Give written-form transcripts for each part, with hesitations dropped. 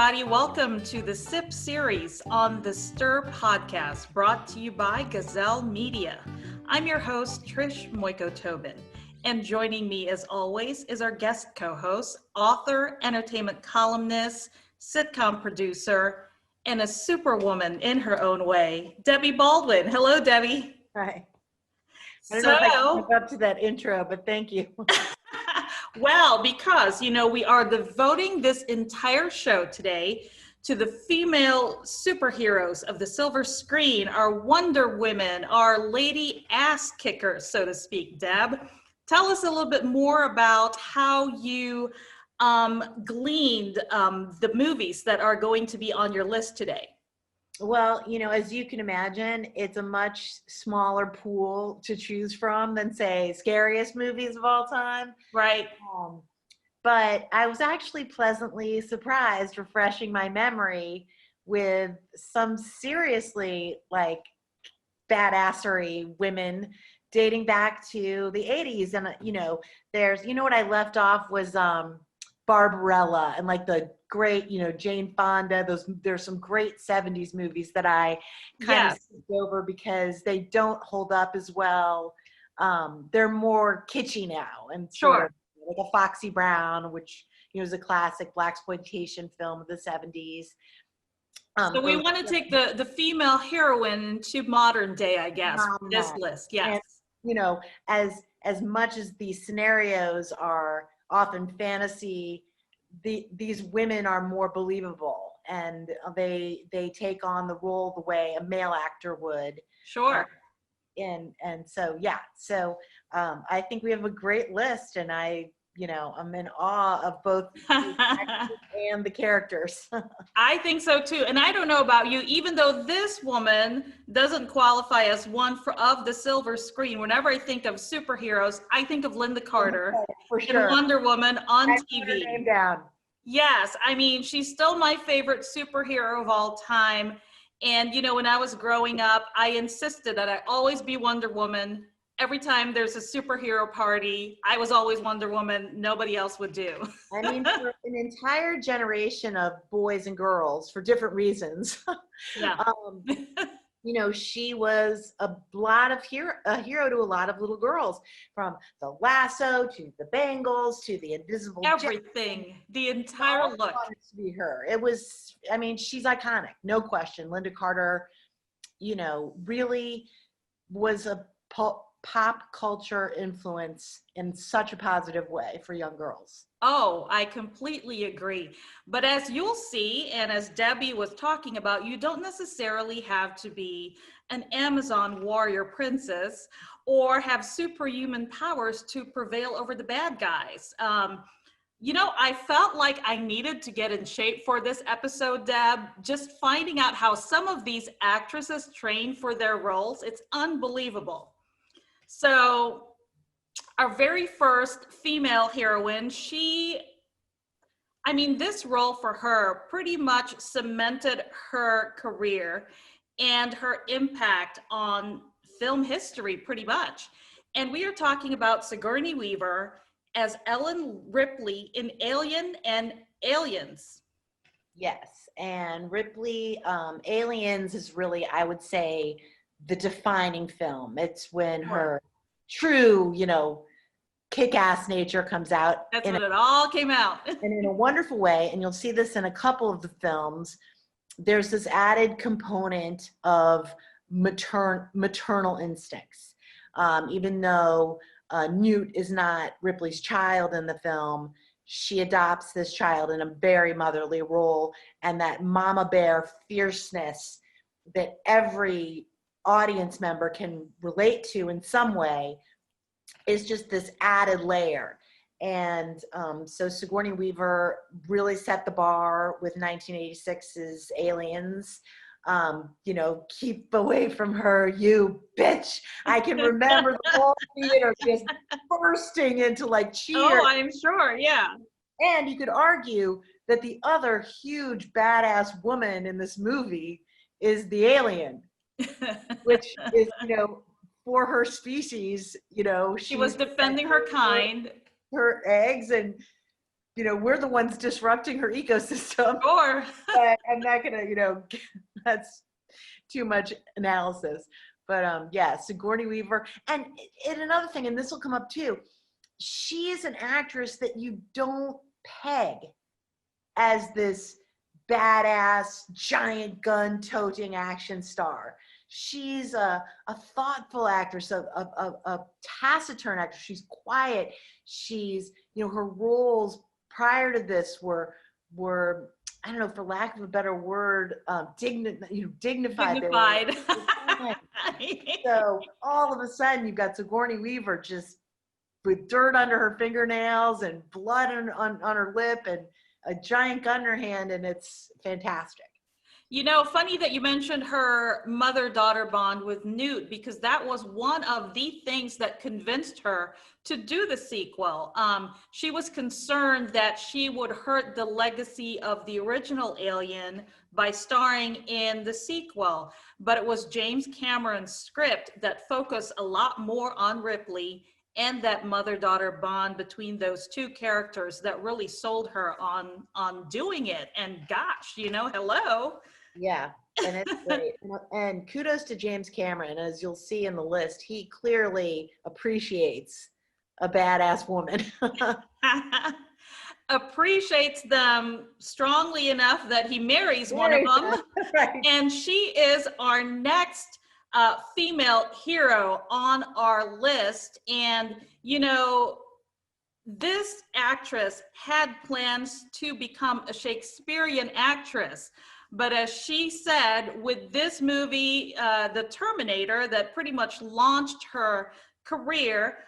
everybody. Welcome to the SIP series on the Stir podcast, brought to you by Gazelle Media. I'm your host, Trish Muyco-Tobin, and joining me as always is our guest co-host, author, entertainment columnist, sitcom producer, and a superwoman in her own way, Debbie Baldwin. Hello, Debbie. Hi. I don't know if I can live up to that intro, but thank you. Well, because, we are devoting this entire show today to the female superheroes of the silver screen, our Wonder Women, our lady ass kickers, so to speak. Deb, tell us a little bit more about how you gleaned the movies that are going to be on your list today. Well, as you can imagine, it's a much smaller pool to choose from than, say, scariest movies of all time. Right. But I was actually pleasantly surprised, refreshing my memory with some seriously, badassery women dating back to the 80s. And, there's, what I left off was Barbarella and the great, Jane Fonda. There's some great 70s movies that I kind of skipped over because they don't hold up as well. They're more kitschy now and sort of like a Foxy Brown, which is a classic blaxploitation film of the 70s. So we want to take the female heroine to modern day, I guess, this list. Yes. And, as much as these scenarios are often fantasy, these women are more believable, and they take on the role the way a male actor would. Sure. And so I think we have a great list, and I'm in awe of both the actors and the characters. I think so too. And I don't know about you, even though this woman doesn't qualify as one of the silver screen, whenever I think of superheroes, I think of Lynda Carter for sure. and Wonder Woman on TV. Put her name down. Yes, I mean, she's still my favorite superhero of all time. And, when I was growing up, I insisted that I always be Wonder Woman. Every time there's a superhero party, I was always Wonder Woman. Nobody else would do. I mean, for an entire generation of boys and girls, for different reasons, she was a hero to a lot of little girls, from the lasso to the bangles to the invisible everything, jet. The entire look. To be her. It was, she's iconic, no question. Lynda Carter, really was a pop culture influence in such a positive way for young girls. Oh, I completely agree. But as you'll see, and as Debbie was talking about, you don't necessarily have to be an Amazon warrior princess or have superhuman powers to prevail over the bad guys. I felt like I needed to get in shape for this episode, Deb. Just finding out how some of these actresses train for their roles, it's unbelievable. So our very first female heroine, this role for her pretty much cemented her career and her impact on film history pretty much. And we are talking about Sigourney Weaver as Ellen Ripley in Alien and Aliens. Yes, and Ripley, Aliens is really, I would say, the defining film. It's when her true, kick-ass nature comes out. That's when it all came out. And in a wonderful way, and you'll see this in a couple of the films, there's this added component of maternal instincts. Even though Newt is not Ripley's child in the film, she adopts this child in a very motherly role, and that mama bear fierceness that every audience member can relate to in some way is just this added layer. And so Sigourney Weaver really set the bar with 1986's Aliens. Keep away from her, you bitch. I can remember the whole theater just bursting into cheers. Oh, I'm sure, yeah. And you could argue that the other huge badass woman in this movie is the alien. Which is, for her species, she was defending her kind. Her eggs, and we're the ones disrupting her ecosystem. Sure. But I'm not gonna, that's too much analysis. But yeah, Sigourney Weaver. And another thing, and this will come up too, she is an actress that you don't peg as this badass, giant gun toting action star. She's a thoughtful actress, a taciturn actress. She's quiet. She's, her roles prior to this were I don't know, for lack of a better word, dignified. Dignified. So all of a sudden, you've got Sigourney Weaver just with dirt under her fingernails and blood on her lip and a giant gun in her hand, and it's fantastic. Funny that you mentioned her mother-daughter bond with Newt, because that was one of the things that convinced her to do the sequel. She was concerned that she would hurt the legacy of the original Alien by starring in the sequel, but it was James Cameron's script that focused a lot more on Ripley and that mother-daughter bond between those two characters that really sold her on doing it. And gosh, hello. Yeah, and it's great. And kudos to James Cameron. As you'll see in the list, he clearly appreciates a badass woman. Appreciates them strongly enough that he marries one of them. Right. And she is our next female hero on our list. And, this actress had plans to become a Shakespearean actress. But as she said, with this movie, The Terminator, that pretty much launched her career,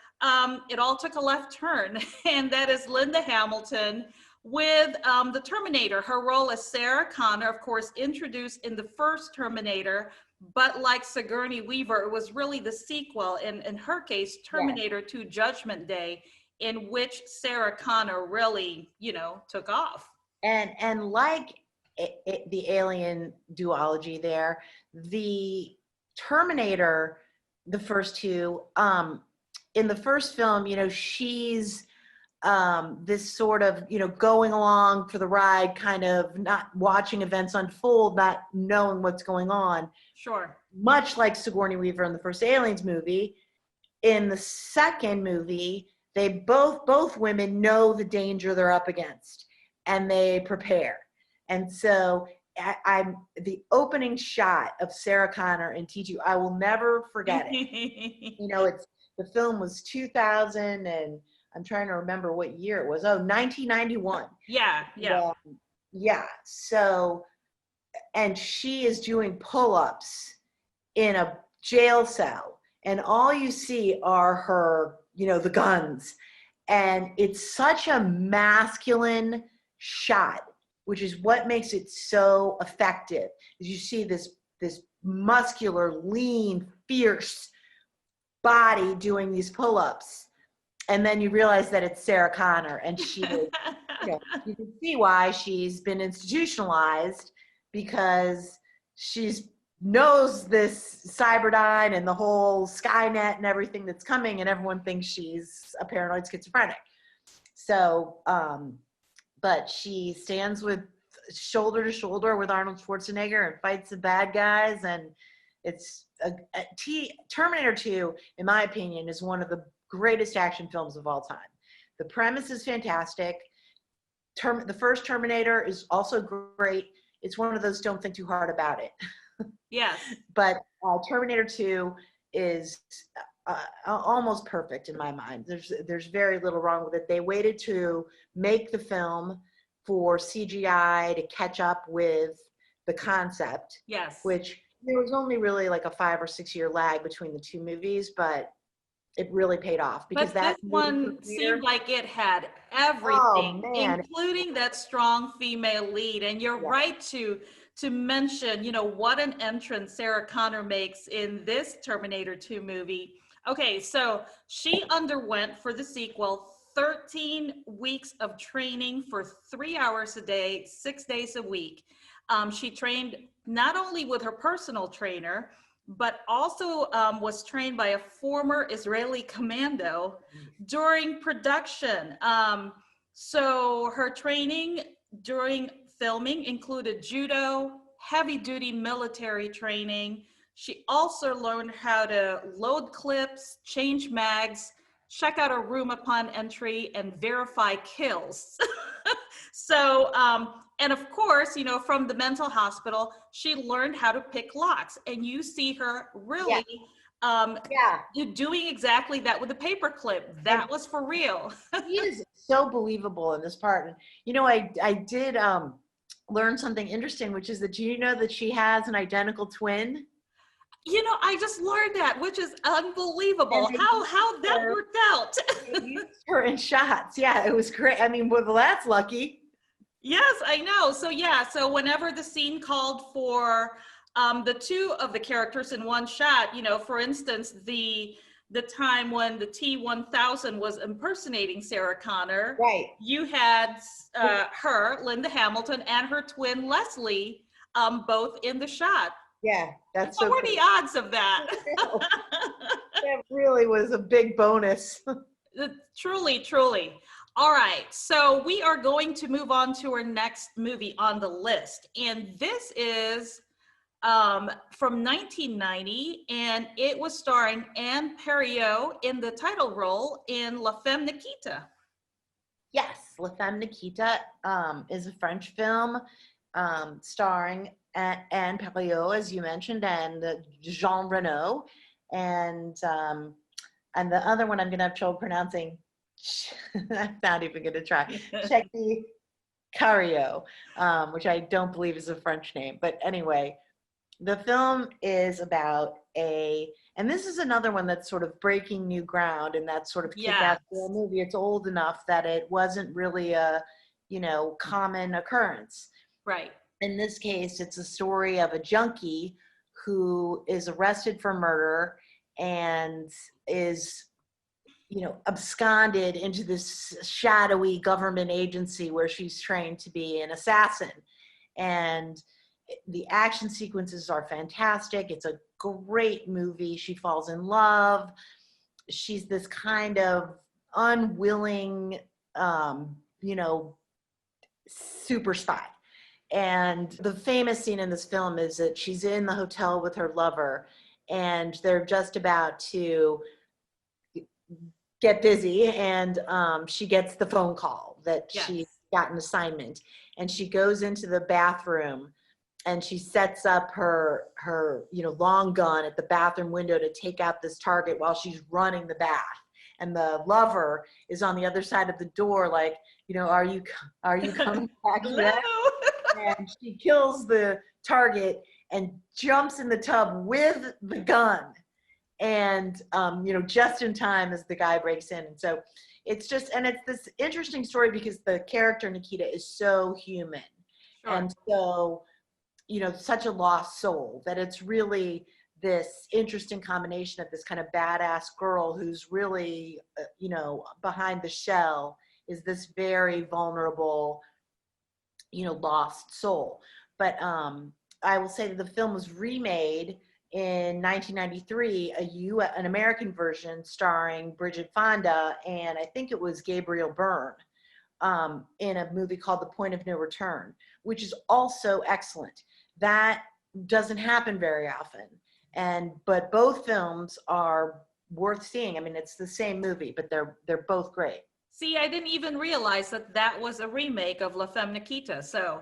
it all took a left turn. And that is Linda Hamilton with The Terminator. Her role as Sarah Connor, of course, introduced in the first Terminator, but like Sigourney Weaver, it was really the sequel, in her case, Terminator 2 Judgment Day, in which Sarah Connor really, took off. And like the Alien duology there, the Terminator, the first two, in the first film, she's this sort of, going along for the ride, kind of not watching events unfold, not knowing what's going on. Sure. Much like Sigourney Weaver in the first Aliens movie. In the second movie, they both women know the danger they're up against, and they prepare. And so I'm the opening shot of Sarah Connor in T2. I will never forget it. The film was 2000, and I'm trying to remember what year it was. 1991. Yeah. Yeah. So, and she is doing pull-ups in a jail cell, and all you see are her, the guns. And it's such a masculine shot, which is what makes it so effective. Is you see this muscular, lean, fierce body doing these pull-ups, and then you realize that it's Sarah Connor, and she is, you can see why she's been institutionalized, because she's knows this Cyberdyne and the whole Skynet and everything that's coming, and everyone thinks she's a paranoid schizophrenic. So, but she stands with shoulder to shoulder with Arnold Schwarzenegger and fights the bad guys. And it's Terminator 2, in my opinion, is one of the greatest action films of all time. The premise is fantastic. The first Terminator is also great. It's one of those don't think too hard about it. Yes. But Terminator 2 is almost perfect in my mind. There's very little wrong with it. They waited to make the film for CGI to catch up with the concept. Yes. Which there was only really like a 5 or 6 year lag between the two movies, but it really paid off, because but this one seemed like it had everything, including that strong female lead. And you're right to mention, what an entrance Sarah Connor makes in this Terminator 2 movie. Okay, so she underwent for the sequel 13 weeks of training for 3 hours a day, 6 days a week. She trained not only with her personal trainer, but also was trained by a former Israeli commando during production. So her training during filming included judo, heavy duty military training. She also learned how to load clips, change mags, check out a room upon entry, and verify kills. So, and of course, you know, from the mental hospital, she learned how to pick locks. And you see her Yeah. really Yeah. doing exactly that with a paper clip. And That was for real. he is so believable in this part. And you know, I did learn something interesting, which is that, do you know that she has an identical twin? You know, I just learned that, which is And unbelievable. How that her, worked out. they used her in shots. Yeah, it was great. I mean, well, that's lucky. Yes, I know. So yeah, so whenever the scene called for the two of the characters in one shot, you know, for instance, the time when the T-1000 was impersonating Sarah Connor, Right. you had her, Linda Hamilton, and her twin Leslie, both in the shot. Yeah, that's What so were cool. the odds of that? That really was a big bonus. Truly, truly. All right, so we are going to move on to our next movie on the list. And this is from 1990, and it was starring Anne Perriot in the title role in La Femme Nikita. Yes, La Femme Nikita is a French film starring Anne Perriot, as you mentioned, and Jean Reno, and the other one I'm going to have trouble pronouncing. I'm not even going to try. Checky Cario, which I don't believe is a French name, but anyway, the film is about and this is another one that's sort of breaking new ground in that sort of kick-ass Yes. movie. It's old enough that it wasn't really a, you know, common occurrence. Right. In this case, it's a story of a junkie who is arrested for murder and is, you know, absconded into this shadowy government agency where she's trained to be an assassin. And the action sequences are fantastic. It's a great movie. She falls in love. She's this kind of unwilling, you know, super spy. And the famous scene in this film is that she's in the hotel with her lover, and they're just about to get busy, and she gets the phone call that Yes. she's got an assignment, and she goes into the bathroom and she sets up her you know, long gun at the bathroom window to take out this target while she's running the bath, and the lover is on the other side of the door like, you know, are you coming back yet? And she kills the target and jumps in the tub with the gun, and you know, just in time as the guy breaks in. And so it's just, and it's this interesting story because the character Nikita is so human. Sure. And so, you know, such a lost soul, that it's really this interesting combination of this kind of badass girl who's really, you know, behind the shell is this very vulnerable, you know, lost soul. But I will say that the film was remade in 1993, an American version starring Bridget Fonda, and I think it was Gabriel Byrne, in a movie called The Point of No Return, which is also excellent. That doesn't happen very often, but both films are worth seeing. I mean, it's the same movie, but they're both great. See, I didn't even realize that that was a remake of La Femme Nikita. So,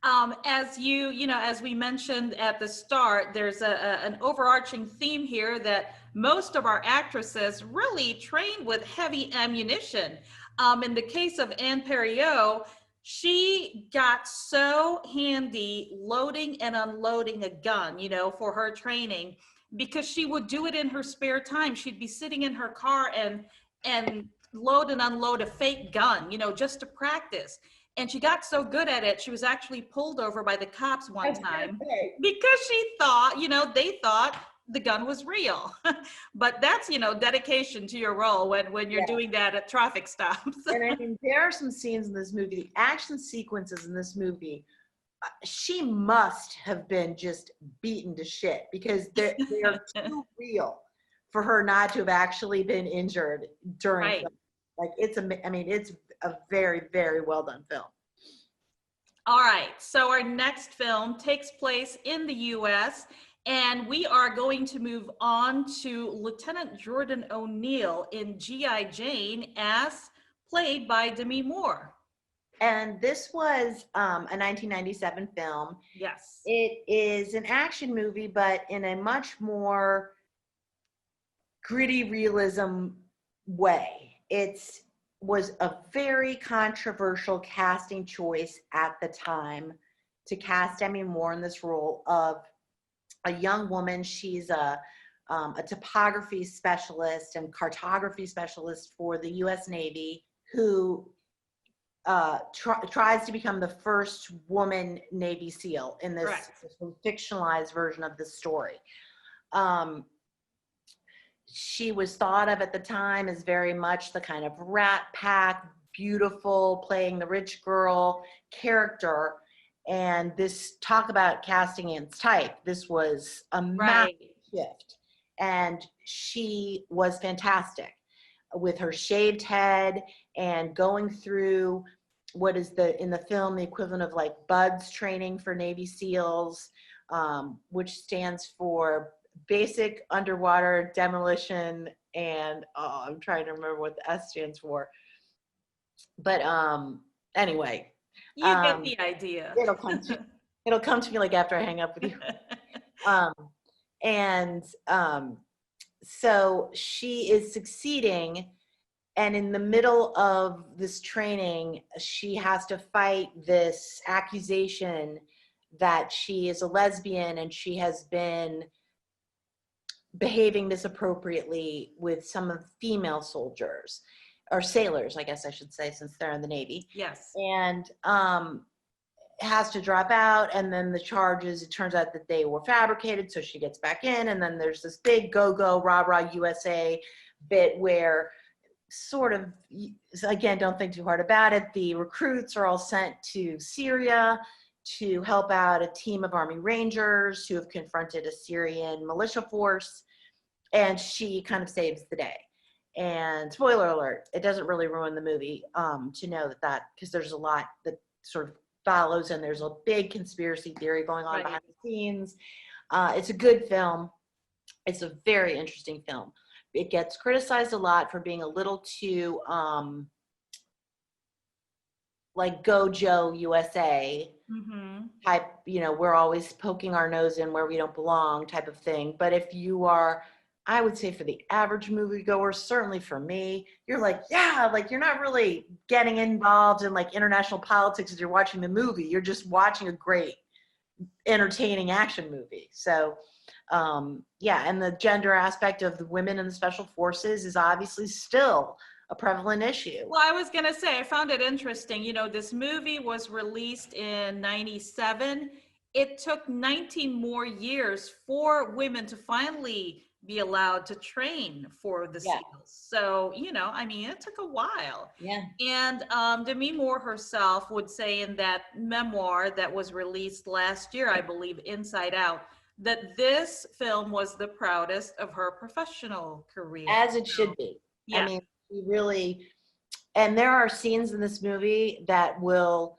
as as we mentioned at the start, there's an overarching theme here that most of our actresses really train with heavy ammunition. In the case of Anne Perriot, she got so handy loading and unloading a gun, you know, for her training, because she would do it in her spare time. She'd be sitting in her car and load and unload a fake gun, you know, just to practice. And she got so good at it, she was actually pulled over by the cops one time because she thought, you know, they thought the gun was real. But that's, you know, dedication to your role when you're doing that at traffic stops. And I mean, there are some scenes in this movie, the action sequences in this movie, she must have been just beaten to shit because they are too real for her not to have actually been injured during. Right. Like it's a very, very well done film. All right, so our next film takes place in the US, and we are going to move on to Lieutenant Jordan O'Neill in G.I. Jane, as played by Demi Moore. And this was a 1997 film. Yes. It is an action movie, but in a much more gritty realism way. It was a very controversial casting choice at the time to cast Demi Moore in this role of a young woman. She's a topography specialist and cartography specialist for the U.S. Navy, who tries to become the first woman Navy SEAL in this fictionalized version of the story. She was thought of at the time as very much the kind of rat pack, beautiful, playing the rich girl character. And this, talk about casting against type, this was a massive shift. And she was fantastic with her shaved head and going through what is in the film the equivalent of like BUDS training for Navy SEALs, which stands for Basic Underwater Demolition, and I'm trying to remember what the S stands for. But anyway, you get the idea. It'll come to me like after I hang up with you. So she is succeeding, and in the middle of this training, she has to fight this accusation that she is a lesbian and she has been behaving misappropriately with some of the female soldiers, or sailors, I guess I should say, since they're in the Navy. Yes. And has to drop out, and then the charges, it turns out that they were fabricated, so she gets back in, and then there's this big go-go, rah-rah USA bit where sort of, again, don't think too hard about it, the recruits are all sent to Syria to help out a team of Army Rangers who have confronted a Syrian militia force, and she kind of saves the day. And spoiler alert, it doesn't really ruin the movie to know that, because there's a lot that sort of follows, and there's a big conspiracy theory going on behind the scenes. It's a good film. It's a very interesting film. It gets criticized a lot for being a little too like Go Joe USA type, we're always poking our nose in where we don't belong type of thing. But if you are, I would say for the average moviegoer, certainly for me, you're like, yeah, like you're not really getting involved in like international politics as you're watching the movie. You're just watching a great, entertaining action movie. So, yeah, and the gender aspect of the women in the special forces is obviously still a prevalent issue. Well, I was going to say, I found it interesting. This movie was released in 97. It took 19 more years for women to finally be allowed to train for the SEALs. So, it took a while. Yeah. And Demi Moore herself would say in that memoir that was released last year, I believe, Inside Out, that this film was the proudest of her professional career. As it should be. Yeah. I mean, she really, and there are scenes in this movie that will,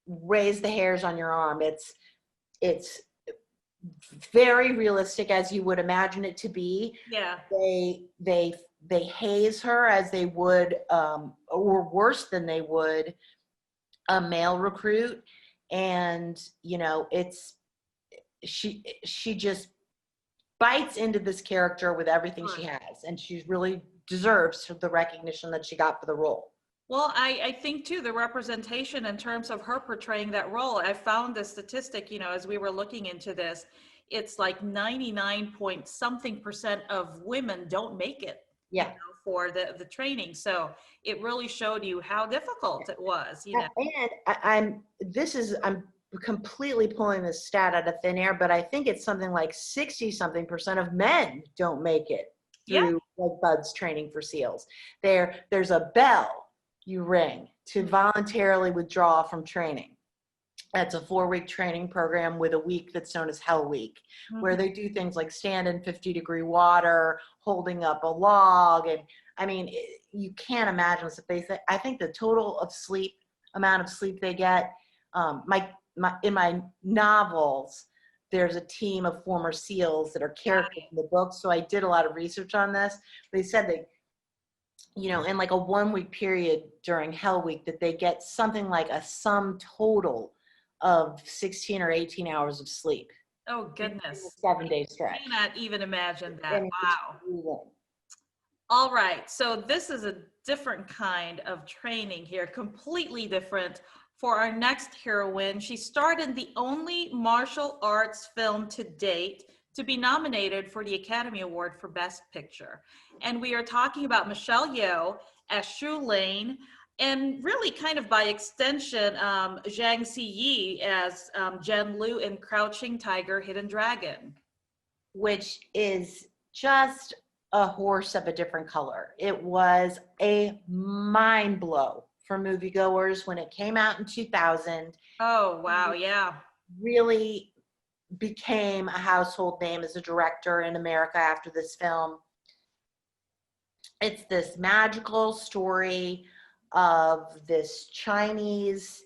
raise the hairs on your arm. It's very realistic, as you would imagine it to be. Yeah. They haze her as they would, or worse than they would, a male recruit. And, she just bites into this character with everything she has, and she really deserves the recognition that she got for the role. Well, I think too, the representation in terms of her portraying that role, I found the statistic, as we were looking into this, it's like 99% of women don't make it for the training. So it really showed you how difficult it was, And I'm completely pulling this stat out of thin air, but I think it's something like 60-something% of men don't make it through like BUDS training for SEALs. There's a bell you ring to voluntarily withdraw from training. It's a 4-week training program with a week that's known as Hell Week, where they do things like stand in 50-degree water, holding up a log. And I mean, you can't imagine what they say. I think the total of amount of sleep they get, in my novels, there's a team of former SEALs that are characters in the book. So I did a lot of research on this. They said that, in like a 1-week period during Hell Week, that they get something like a sum total of 16 or 18 hours of sleep. Oh, goodness. 7-day stretch. I cannot even imagine that. And Wow. All right. So this is a different kind of training here, completely different. For our next heroine, she starred in the only martial arts film to date to be nominated for the Academy Award for Best Picture. And we are talking about Michelle Yeoh as Shu Lane, and really kind of by extension, Zhang Ziyi as Jen Liu in Crouching Tiger, Hidden Dragon. Which is just a horse of a different color. It was a mind blow for moviegoers when it came out in 2000. Oh, wow, yeah. Really became a household name as a director in America after this film. It's this magical story of this Chinese,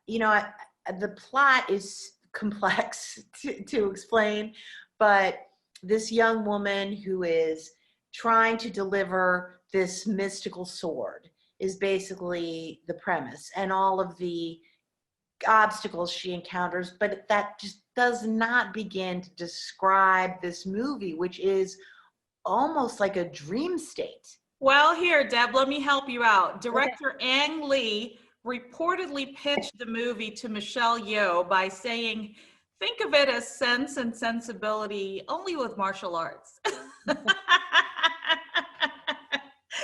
the plot is complex to explain, but this young woman who is trying to deliver this mystical sword is basically the premise, and all of the obstacles she encounters, but that just does not begin to describe this movie, which is almost like a dream state. Well, here, Deb, let me help you out. Director Ang Lee reportedly pitched the movie to Michelle Yeoh by saying, think of it as Sense and Sensibility, only with martial arts.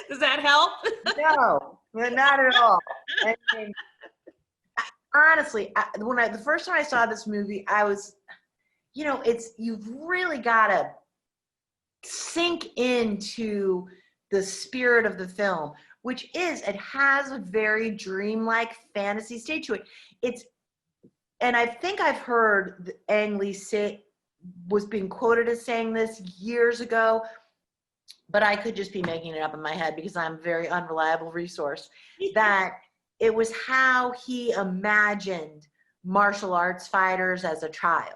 Does that help? No, not at all. I mean, honestly, the first time I saw this movie, I was, you've really got to sink into the spirit of the film, which it has a very dreamlike fantasy state to it. And I think I've heard Ang Lee was being quoted as saying this years ago, but I could just be making it up in my head because I'm a very unreliable resource, that it was how he imagined martial arts fighters as a child.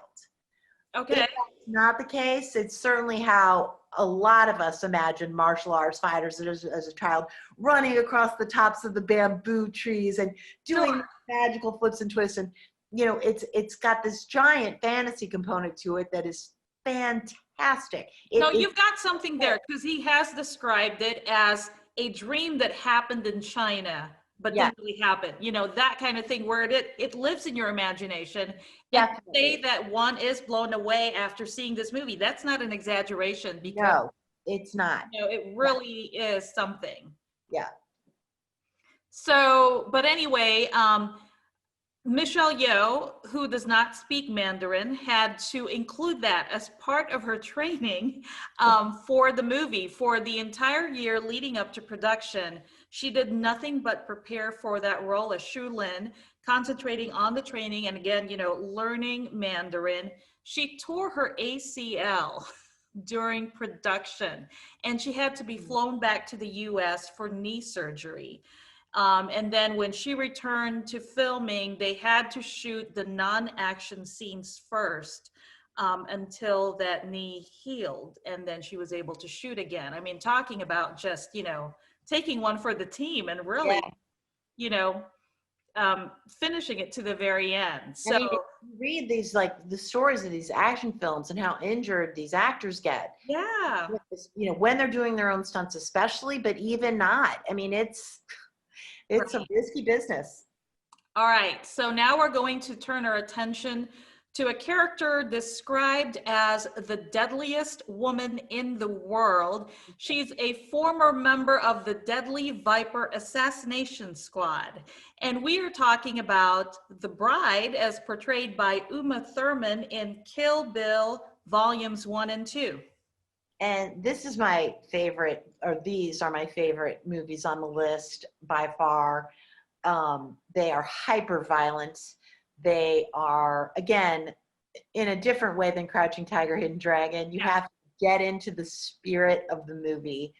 Okay. If that's not the case, it's certainly how a lot of us imagine martial arts fighters as a child, running across the tops of the bamboo trees and doing magical flips and twists. And, it's got this giant fantasy component to it that is fantastic. You've got something there, because he has described it as a dream that happened in China, but didn't really happen. That kind of thing where it lives in your imagination. And to say that one is blown away after seeing this movie, that's not an exaggeration, because no, it's not. It really is something. Yeah. So, but anyway, Michelle Yeoh, who does not speak Mandarin, had to include that as part of her training for the movie. For the entire year leading up to production, she did nothing but prepare for that role as Shu Lin, concentrating on the training and again, learning Mandarin. She tore her ACL during production, and she had to be flown back to the US for knee surgery. And then when she returned to filming, they had to shoot the non-action scenes first until that knee healed, and then she was able to shoot again. I mean, talking about just, taking one for the team and really, finishing it to the very end. So I mean, you read these, like the stories of these action films and how injured these actors get. Yeah. When they're doing their own stunts, especially, but even not. I mean, it's a risky business. All right, so now we're going to turn our attention to a character described as the deadliest woman in the world. She's a former member of the Deadly Viper Assassination Squad. And we are talking about the bride as portrayed by Uma Thurman in Kill Bill Volumes 1 and 2. And this is my favorite, or these are my favorite movies on the list by far. They are hyper violent. They are, again, in a different way than Crouching Tiger, Hidden Dragon. You have to get into the spirit of the movie.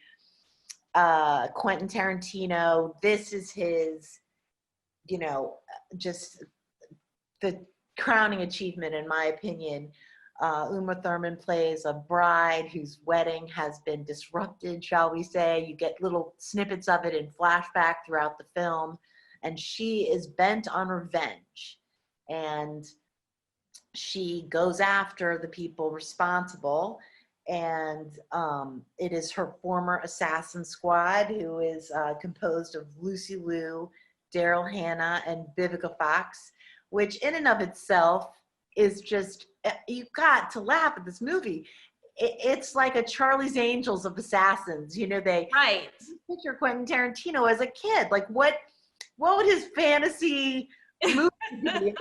Quentin Tarantino, this is his, just the crowning achievement, in my opinion. Uma Thurman plays a bride whose wedding has been disrupted, shall we say. You get little snippets of it in flashback throughout the film. And she is bent on revenge. And she goes after the people responsible. And it is her former assassin squad, who is composed of Lucy Liu, Daryl Hannah, and Vivica Fox, which in and of itself is just, you've got to laugh at this movie. It's like a Charlie's Angels of assassins. They picture Quentin Tarantino as a kid. Like, what would his fantasy movie be?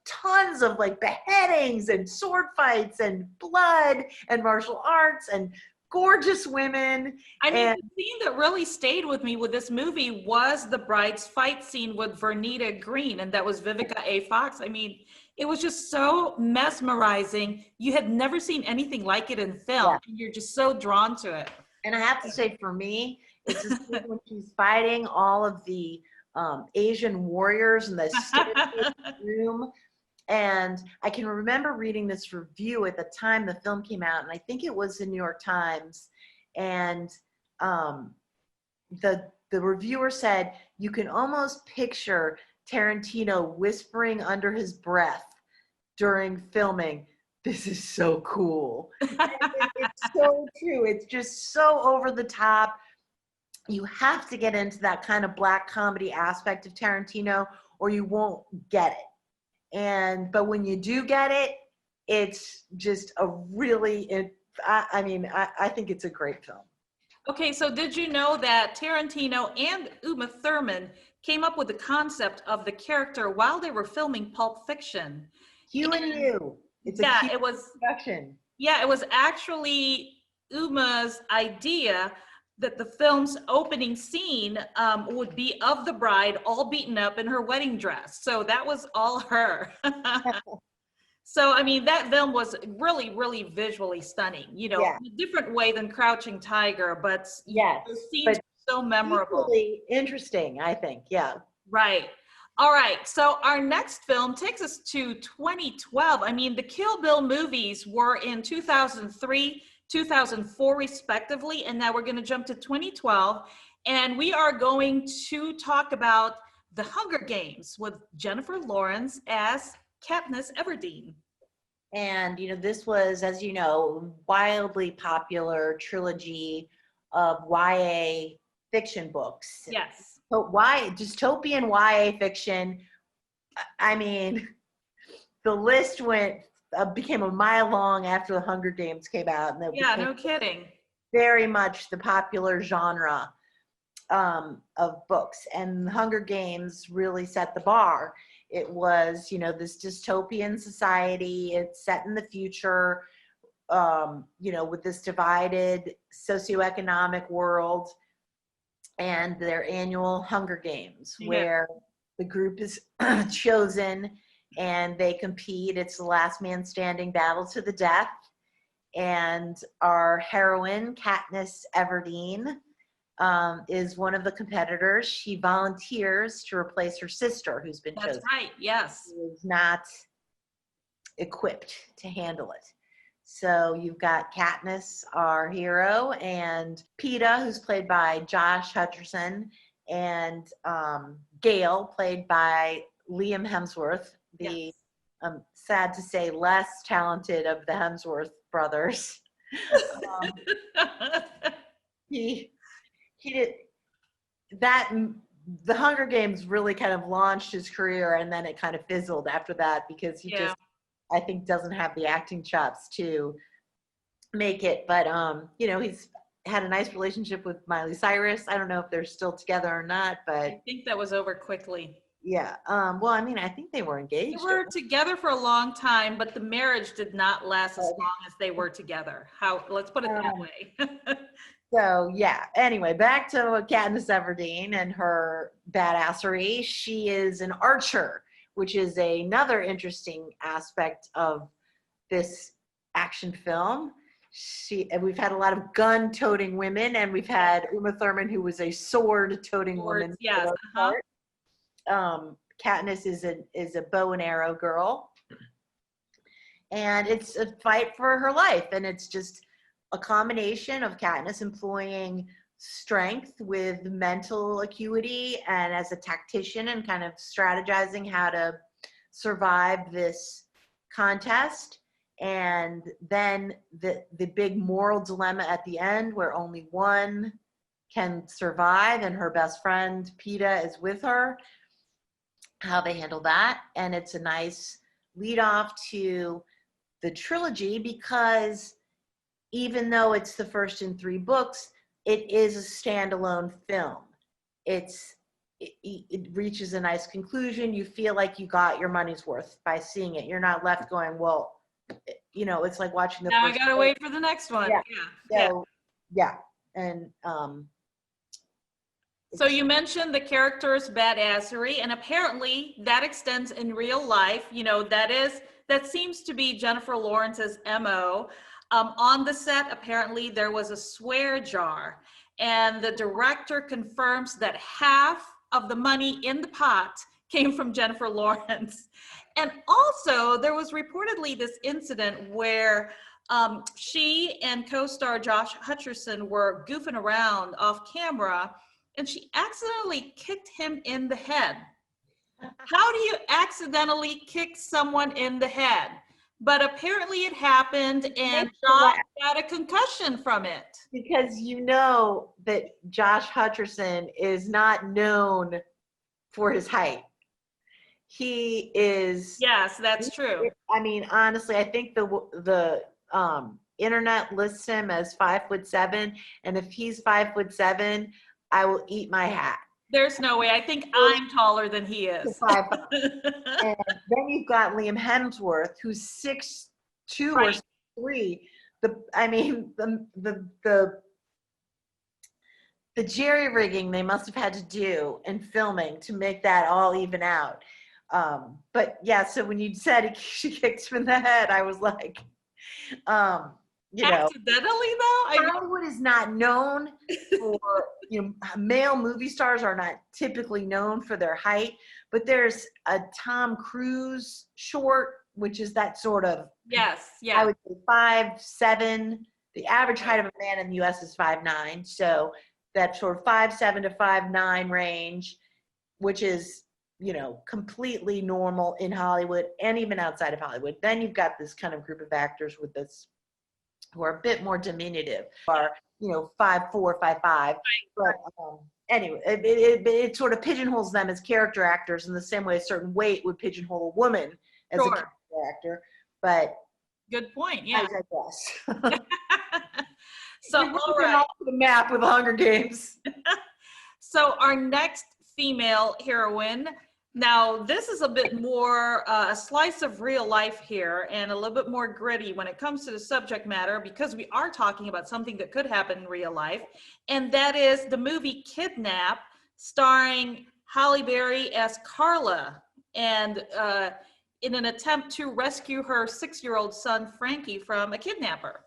Tons of like beheadings and sword fights and blood and martial arts and gorgeous women. I mean, the scene that really stayed with me with this movie was the bride's fight scene with Vernita Green, and that was Vivica A. Fox. I mean, it was just so mesmerizing. You had never seen anything like it in film. And you're just so drawn to it. And I have to say, for me, it's just when she's fighting all of the Asian warriors in the room. And I can remember reading this review at the time the film came out, and I think it was the New York Times. And the reviewer said, you can almost picture Tarantino whispering under his breath during filming, "This is so cool." It's so true. It's just so over the top. You have to get into that kind of black comedy aspect of Tarantino, or you won't get it. But when you do get it, it's just a really, I think it's a great film. Okay, so did you know that Tarantino and Uma Thurman came up with the concept of the character while they were filming Pulp Fiction? Hugh and You. It's a it was production. Yeah, it was actually Uma's idea that the film's opening scene would be of the bride all beaten up in her wedding dress. So that was all her. So, I mean, that film was really, really visually stunning, in a different way than Crouching Tiger, but the scenes were so memorable. Really interesting, I think, Right. All right, so our next film takes us to 2012. I mean, the Kill Bill movies were in 2003, 2004 respectively, and now we're going to jump to 2012, and we are going to talk about The Hunger Games with Jennifer Lawrence as Katniss Everdeen. And this was, as you know, wildly popular trilogy of YA fiction books. Yes. So dystopian YA fiction. I mean, the list became a mile long after The Hunger Games came out. And no kidding. Very much the popular genre of books. And The Hunger Games really set the bar. It was, this dystopian society. It's set in the future, with this divided socioeconomic world, and their annual Hunger Games, where the group is chosen and they compete. It's the last man standing battle to the death. And our heroine, Katniss Everdeen, is one of the competitors. She volunteers to replace her sister, who's been chosen. That's right, yes. Who is not equipped to handle it. So you've got Katniss, our hero, and Peeta, who's played by Josh Hutcherson, and Gale, played by Liam Hemsworth, the sad to say less talented of the Hemsworth brothers. He did that. The Hunger Games really kind of launched his career, and then it kind of fizzled after that because he just, I think, doesn't have the acting chops to make it. But he's had a nice relationship with Miley Cyrus. I don't know if they're still together or not, but I think that was over quickly. Yeah. Well, I mean, I think they were engaged. They were together for a long time, but the marriage did not last as long as they were together. Let's put it that way. So yeah, anyway, back to Katniss Everdeen and her badassery. She is an archer, which is another interesting aspect of this action film. We've had a lot of gun-toting women, and we've had Uma Thurman, who was a sword-toting woman. Yes. Katniss is a bow and arrow girl, and it's a fight for her life, and it's just a combination of Katniss employing strength with mental acuity and as a tactician and kind of strategizing how to survive this contest. And then the big moral dilemma at the end where only one can survive and her best friend Peeta is with her, how they handle that. And it's a nice lead off to the trilogy, because even though it's the first in 3 books, it is a standalone film. It reaches a nice conclusion. You feel like you got your money's worth by seeing it. You're not left going, well, you know, it's like watching the now first. I gotta wait for the next one. Yeah. And so you mentioned the character's badassery, and apparently that extends in real life. You know, that seems to be Jennifer Lawrence's MO. On the set, apparently there was a swear jar, and the director confirms that half of the money in the pot came from Jennifer Lawrence. And also there was reportedly this incident where she and co-star Josh Hutcherson were goofing around off camera, and she accidentally kicked him in the head. How do you accidentally kick someone in the head? But apparently it happened, and Josh got a concussion from it. Because you know that Josh Hutcherson is not known for his height. He is. Yes, that's true. I mean, honestly, I think the internet lists him as 5'7", and if he's 5'7", I will eat my hat. There's no way. I think I'm taller than he is. And then you've got Liam Hemsworth, who's 6'2" or 6'3". The jerry rigging they must have had to do in filming to make that all even out. But yeah, so when you said she kicked him in the head, I was like, you know, accidentally though. Hollywood is not known for, you know, male movie stars are not typically known for their height, but there's a Tom Cruise short, which is that sort of, I would say 5'7". The average height of a man in the US is 5'9", so that sort of 5'7" to 5'9" range, which is, you know, completely normal in Hollywood and even outside of Hollywood. Then you've got this kind of group of actors with this who are a bit more diminutive, are, you know, 5'4", 5'5". But anyway, it sort of pigeonholes them as character actors in the same way a certain weight would pigeonhole a woman as a character actor. But good point. Yeah. I digress. So all right. Off the map with Hunger Games. So our next female heroine. Now, this is a bit more a slice of real life here, and a little bit more gritty when it comes to the subject matter, because we are talking about something that could happen in real life, and that is the movie Kidnap, starring Halle Berry as Carla, and in an attempt to rescue her 6-year-old son Frankie from a kidnapper.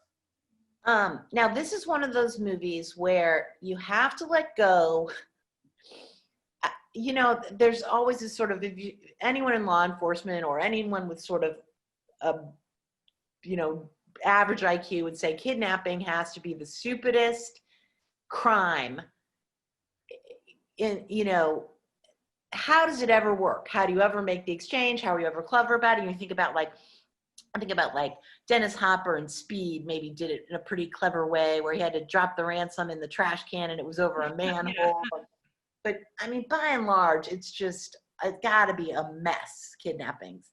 Now, this is one of those movies where you have to let go. You know, there's always this sort of, anyone in law enforcement or anyone with sort of, you know, average IQ would say kidnapping has to be the stupidest crime. You know, how does it ever work? How do you ever make the exchange? How are you ever clever about it? And you think about like, I think about like Dennis Hopper in Speed maybe did it in a pretty clever way where he had to drop the ransom in the trash can and it was over a manhole. But I mean, by and large, it's gotta be a mess, kidnappings.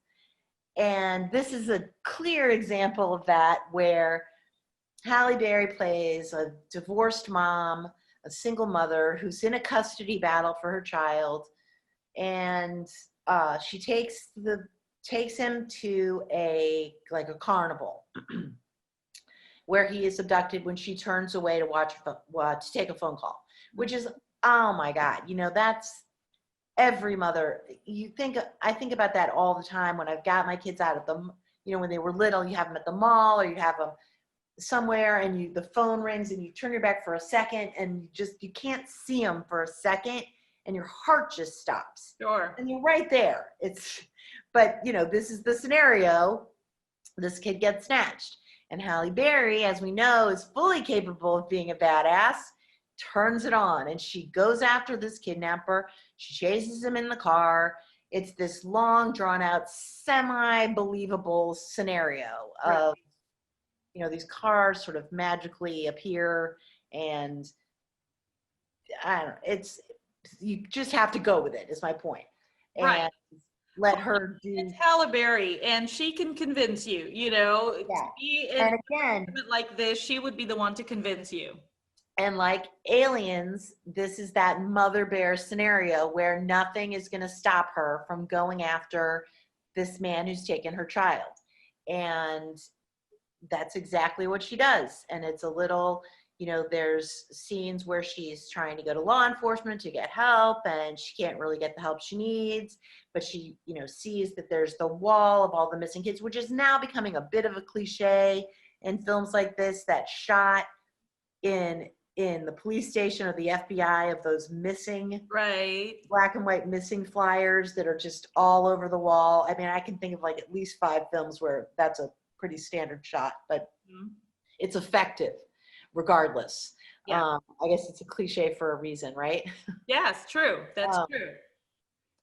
And this is a clear example of that, where Halle Berry plays a divorced mom, a single mother who's in a custody battle for her child. And she takes him to a carnival where he is abducted when she turns away to take a phone call, which is, oh my God, you know, that's every mother, I think about that all the time when I've got my kids out at the, when they were little, you have them at the mall or you have them somewhere and the phone rings and you turn your back for a second and you can't see them for a second and your heart just stops. Sure. And you're right there. But this is the scenario. This kid gets snatched. And Halle Berry, as we know, is fully capable of being a badass, turns it on, and she goes after this kidnapper. She chases him in the car. It's this long, drawn-out, semi-believable scenario of, these cars sort of magically appear, and I don't know, you just have to go with it, is my point. Right. And let her do. It's Halle Berry, and she can convince you, to be in and again, like this, she would be the one to convince you. And like Aliens, this is that mother bear scenario where nothing is going to stop her from going after this man who's taken her child. And that's exactly what she does. And it's a little, there's scenes where she's trying to go to law enforcement to get help and she can't really get the help she needs, but she, sees that there's the wall of all the missing kids, which is now becoming a bit of a cliche in films like this, that shot in the police station or the FBI of those missing black and white missing flyers that are just all over the wall. I mean, I can think of like at least 5 films where that's a pretty standard shot, but it's effective regardless. I guess it's a cliche for a reason, right? Yes, true. That's true.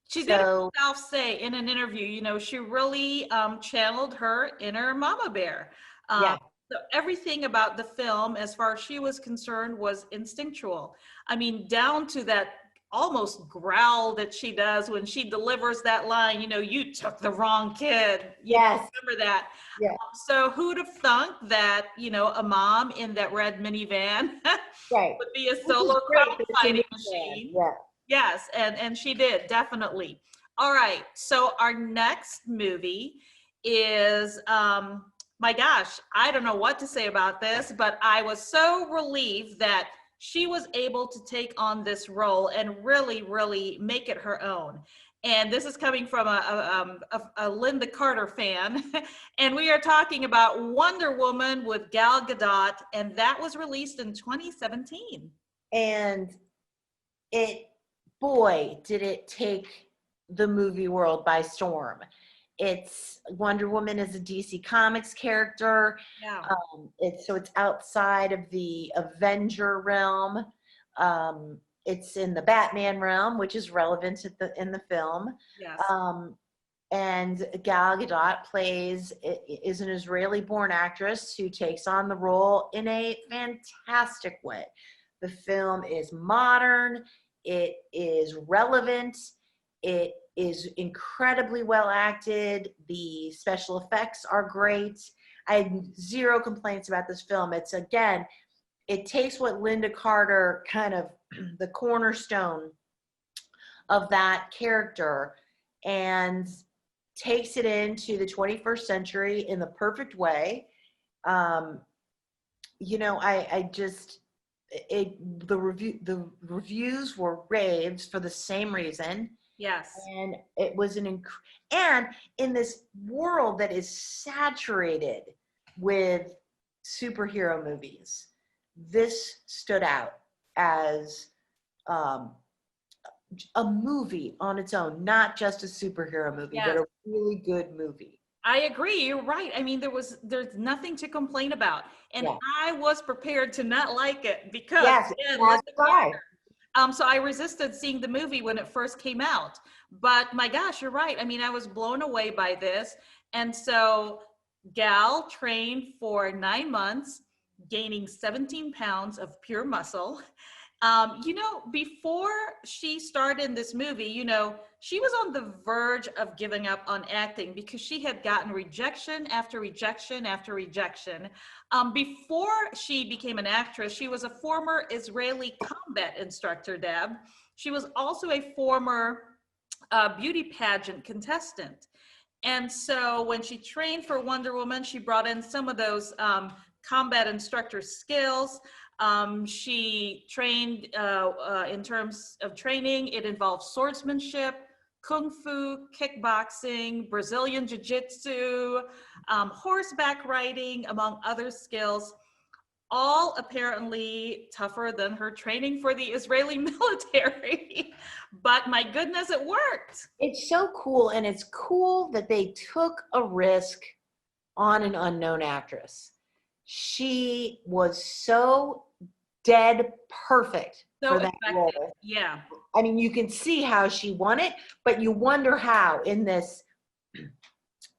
She did herself say in an interview, she really channeled her inner mama bear. So everything about the film, as far as she was concerned, was instinctual. I mean, down to that almost growl that she does when she delivers that line, you took the wrong kid. Yes. Remember that? Yeah. So who'd have thunk that, a mom in that red minivan would be a solo fighting machine? Yeah. Yes, and she did, definitely. All right, so our next movie is, my gosh, I don't know what to say about this, but I was so relieved that she was able to take on this role and really, really make it her own. And this is coming from a Lynda Carter fan. And we are talking about Wonder Woman with Gal Gadot, and that was released in 2017. And boy, did it take the movie world by storm. It's Wonder Woman is a DC Comics character. Yeah. It's outside of the Avenger realm. It's in the Batman realm, which is relevant in the film. Yes. And Gal Gadot is an Israeli-born actress who takes on the role in a fantastic way. The film is modern. It is relevant. It is incredibly well acted. The special effects are great. I had 0 complaints about this film. It takes what Lynda Carter, kind of the cornerstone of that character, and takes it into the 21st century in the perfect way. The reviews were raves for the same reason. Yes. And it was and in this world that is saturated with superhero movies, this stood out as a movie on its own, not just a superhero movie, but a really good movie. I agree. You're right. I mean, there's nothing to complain about. And I was prepared to not like it because so I resisted seeing the movie when it first came out. But my gosh, you're right. I mean, I was blown away by this. And so Gal trained for 9 months, gaining 17 pounds of pure muscle. Before she started in this movie, she was on the verge of giving up on acting because she had gotten rejection after rejection after rejection. Before she became an actress, she was a former Israeli combat instructor, Deb. She was also a former beauty pageant contestant. And so when she trained for Wonder Woman, she brought in some of those combat instructor skills. She trained in terms of training. It involved swordsmanship, kung fu, kickboxing, Brazilian jiu-jitsu, horseback riding, among other skills, all apparently tougher than her training for the Israeli military. But my goodness, it worked. It's so cool, and it's cool that they took a risk on an unknown actress. She was so dead perfect So for that effective. role. Yeah. I mean, you can see how she won it, but you wonder how in this,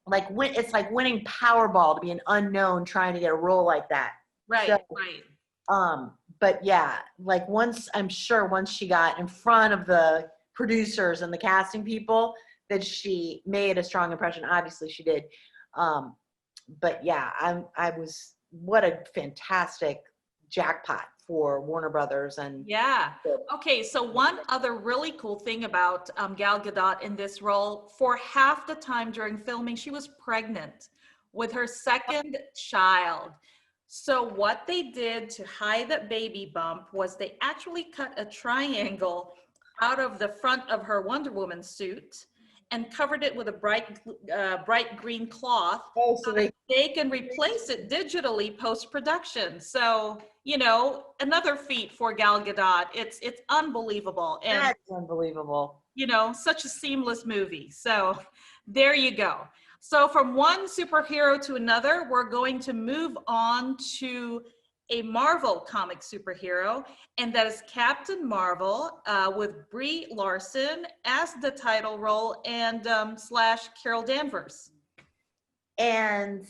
like, it's like winning Powerball to be an unknown trying to get a role like that. Right, So, right. but yeah, like I'm sure once she got in front of the producers and the casting people, that she made a strong impression. Obviously she did. But yeah, what a fantastic jackpot for Warner Brothers. And yeah. Okay, so one other really cool thing about Gal Gadot in this role, for half the time during filming, she was pregnant with her second child. So what they did to hide that baby bump was they actually cut a triangle out of the front of her Wonder Woman suit and covered it with a bright green cloth, so they can replace it digitally post-production. So, another feat for Gal Gadot. It's unbelievable. And that's unbelievable. Such a seamless movie. So there you go. So from one superhero to another, we're going to move on to a Marvel comic superhero, and that is Captain Marvel, with Brie Larson as the title role and / Carol Danvers. And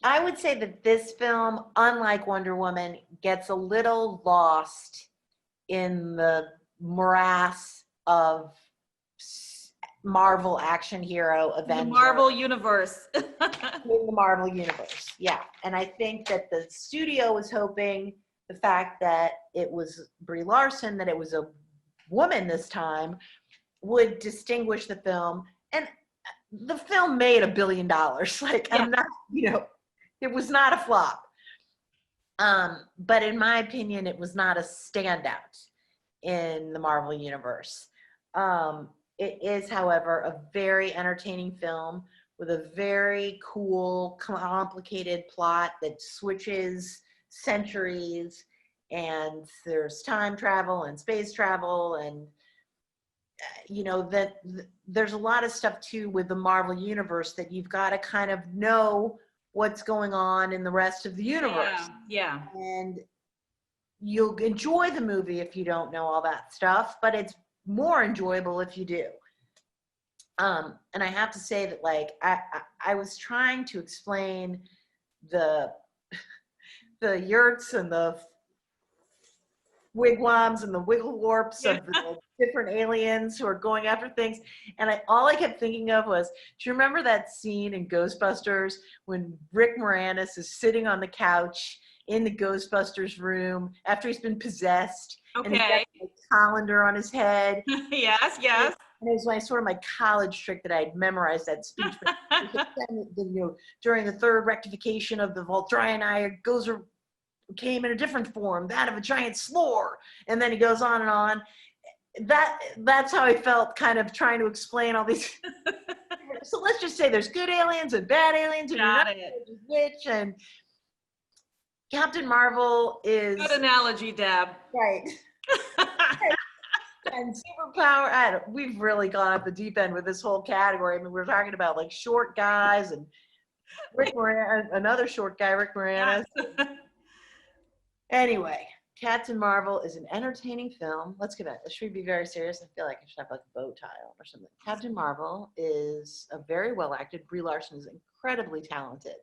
I would say that this film, unlike Wonder Woman, gets a little lost in the morass of Marvel action hero Avenger. The Marvel universe. In the Marvel universe, yeah. And I think that the studio was hoping the fact that it was Brie Larson, that it was a woman this time, would distinguish the film. And the film made $1 billion. Like, yeah. I'm not, it was not a flop. But in my opinion, it was not a standout in the Marvel universe. It is, however, a very entertaining film with a very cool, complicated plot that switches centuries, and there's time travel and space travel, and that there's a lot of stuff too with the Marvel universe that you've got to kind of know what's going on in the rest of the universe. Yeah. And you'll enjoy the movie if you don't know all that stuff, but it's more enjoyable if you do. And I have to say that, like, I was trying to explain the yurts and the wigwams and the wiggle warps of the different aliens who are going after things, and all I kept thinking of was, do you remember that scene in Ghostbusters when Rick Moranis is sitting on the couch in the Ghostbusters room after he's been possessed? Okay. And he's got a colander on his head. Yes. And it was my college trick that I had memorized that speech. During the third rectification of the Voltrini, Gozer came in a different form, that of a giant slore. And then he goes on and on. That's how I felt, kind of trying to explain all these. So let's just say there's good aliens and bad aliens, and Got you're not sure which. And Captain Marvel is good analogy, Deb. Right. And superpower, we've really gone up the deep end with this whole category. I mean, we're talking about like short guys and Rick Moranis, another short guy, Rick Moranis. Anyway, Captain Marvel is an entertaining film. Let's get it. Should we be very serious? I feel like I should have like a bow tie on or something. Captain Marvel is a very well acted. Brie Larson is incredibly talented.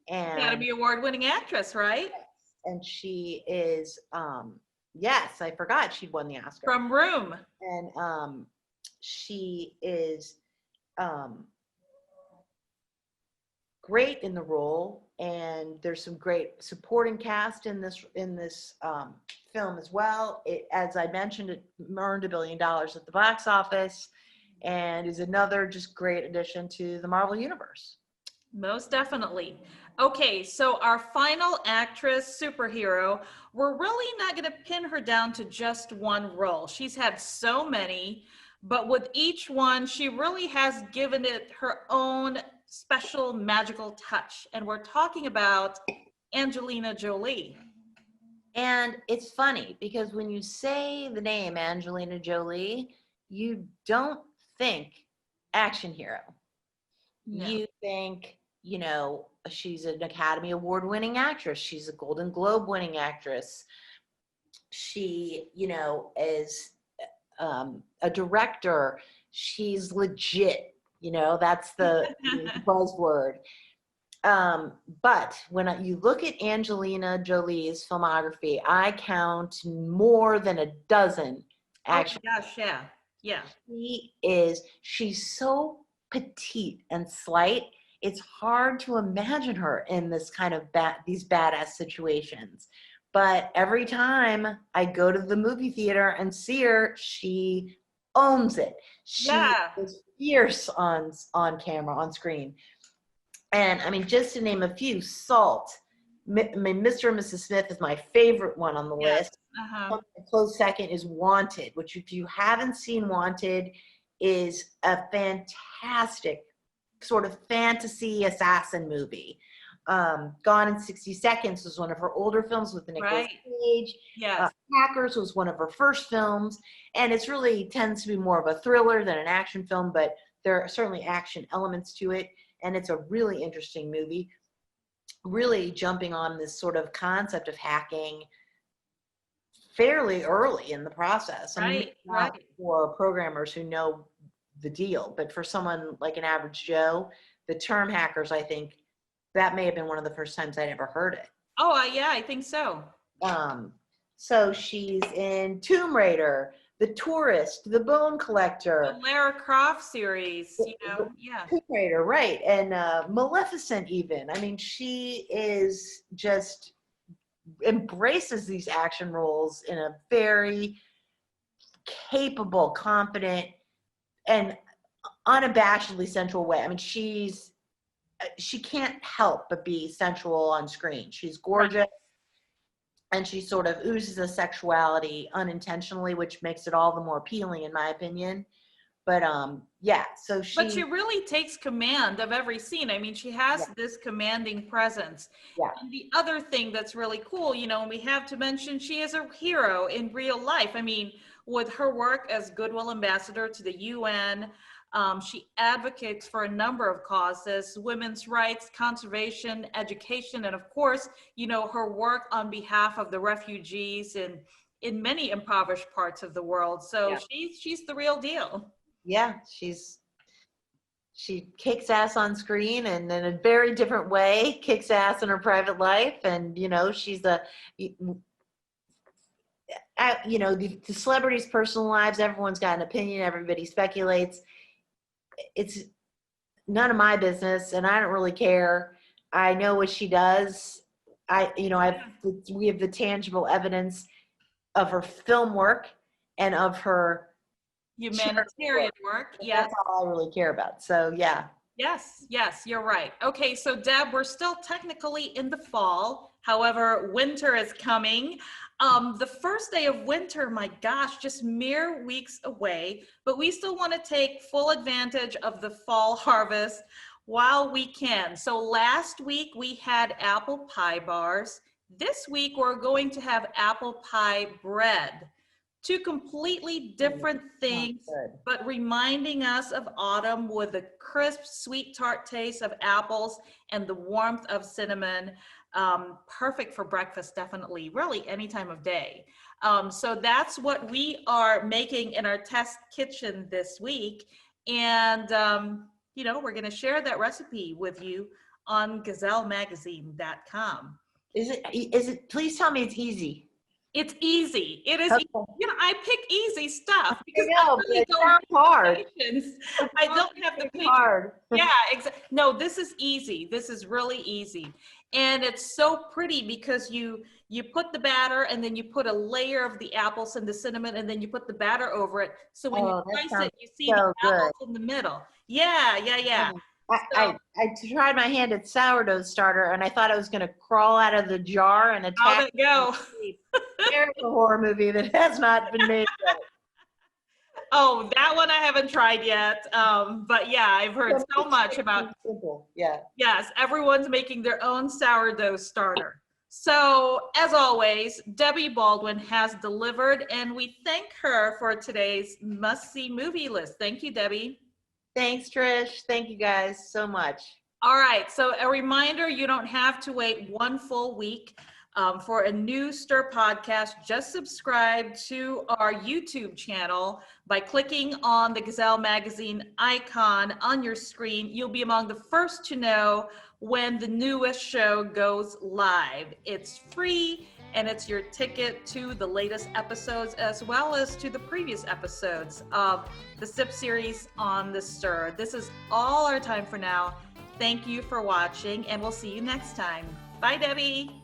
And Academy Award-winning actress, right? And she is, yes, I forgot she'd won the Oscar. From Room. And she is great in the role, and there's some great supporting cast in this film as well. As I mentioned, it earned $1 billion at the box office, and is another just great addition to the Marvel universe. Most definitely. Okay, so our final actress superhero, we're really not going to pin her down to just one role. She's had so many, but with each one, she really has given it her own special magical touch. And we're talking about Angelina Jolie. And it's funny because when you say the name Angelina Jolie, you don't think action hero. No. You think, she's an Academy Award winning actress. She's a Golden Globe winning actress. She, is a director. She's legit. That's the buzzword. But when you look at Angelina Jolie's filmography, I count more than a dozen action. Oh gosh, yeah. Yeah. She's so petite and slight. It's hard to imagine her in this kind of these badass situations. But every time I go to the movie theater and see her, she owns it. She is fierce on camera, on screen. And I mean, just to name a few, Salt. Mr. and Mrs. Smith is my favorite one on the list. A close second is Wanted, which if you haven't seen Wanted, is a fantastic sort of fantasy assassin movie. Gone in 60 Seconds was one of her older films with Nicolas Cage. Yes. Hackers was one of her first films, and it's really tends to be more of a thriller than an action film, but there are certainly action elements to it, and it's a really interesting movie. Really jumping on this sort of concept of hacking fairly early in the process. I mean, not for programmers who know the deal, but for someone like an average Joe, the term hackers, I think that may have been one of the first times I'd ever heard it. Oh, yeah, I think so. So she's in Tomb Raider, The Tourist, The Bone Collector, the Lara Croft series, Tomb Raider, right, and Maleficent even. I mean, she is just embraces these action roles in a very capable, confident, and unabashedly sensual way. I mean, she can't help but be sensual on screen. She's gorgeous. And she sort of oozes a sexuality unintentionally, which makes it all the more appealing, in my opinion. But so But she really takes command of every scene. I mean, she has this commanding presence. Yeah. And the other thing that's really cool, and we have to mention she is a hero in real life. I mean, with her work as Goodwill Ambassador to the UN, she advocates for a number of causes: women's rights, conservation, education, and of course, her work on behalf of the refugees in many impoverished parts of the world. So she's the real deal. Yeah, she kicks ass on screen and in a very different way kicks ass in her private life. And, she's the celebrities' personal lives, everyone's got an opinion, everybody speculates. It's none of my business, and I don't really care. I know what she does. We have the tangible evidence of her film work and of her humanitarian work. Yeah, that's all I really care about. So yeah. Yes, you're right. Okay, so Deb, we're still technically in the fall. However, winter is coming. The first day of winter, my gosh, just mere weeks away, but we still want to take full advantage of the fall harvest while we can. So last week we had apple pie bars. This week we're going to have apple pie bread. Two completely different things, but reminding us of autumn with the crisp, sweet, tart taste of apples and the warmth of cinnamon. Perfect for breakfast, definitely, really any time of day. So that's what we are making in our test kitchen this week. And, we're going to share that recipe with you on gazellemagazine.com. Is it, please tell me it's easy. It's easy. It is. Okay. I pick easy stuff because I really don't hard. I don't have the patience. Hard. Yeah, exactly. No, this is easy. This is really easy, and it's so pretty because you put the batter and then you put a layer of the apples and the cinnamon and then you put the batter over it. So when you slice it, you see the apples in the middle. Yeah. I tried my hand at sourdough starter, and I thought it was going to crawl out of the jar and How'd attack it go? me. There's a horror movie that has not been made yet. Oh, that one I haven't tried yet. But yeah, I've heard so much about. Simple. Yeah. Yes, everyone's making their own sourdough starter. So, as always, Debbie Baldwin has delivered, and we thank her for today's must-see movie list. Thank you, Debbie. Thanks, Trish. Thank you guys so much. All right, so a reminder, you don't have to wait one full week for a new Stir podcast. Just subscribe to our YouTube channel by clicking on the Gazelle magazine icon on your screen. You'll be among the first to know when the newest show goes live. It's free, and it's your ticket to the latest episodes as well as to the previous episodes of the SIP series on the Stir. This is all our time for now. Thank you for watching, and we'll see you next time. Bye, Debbie.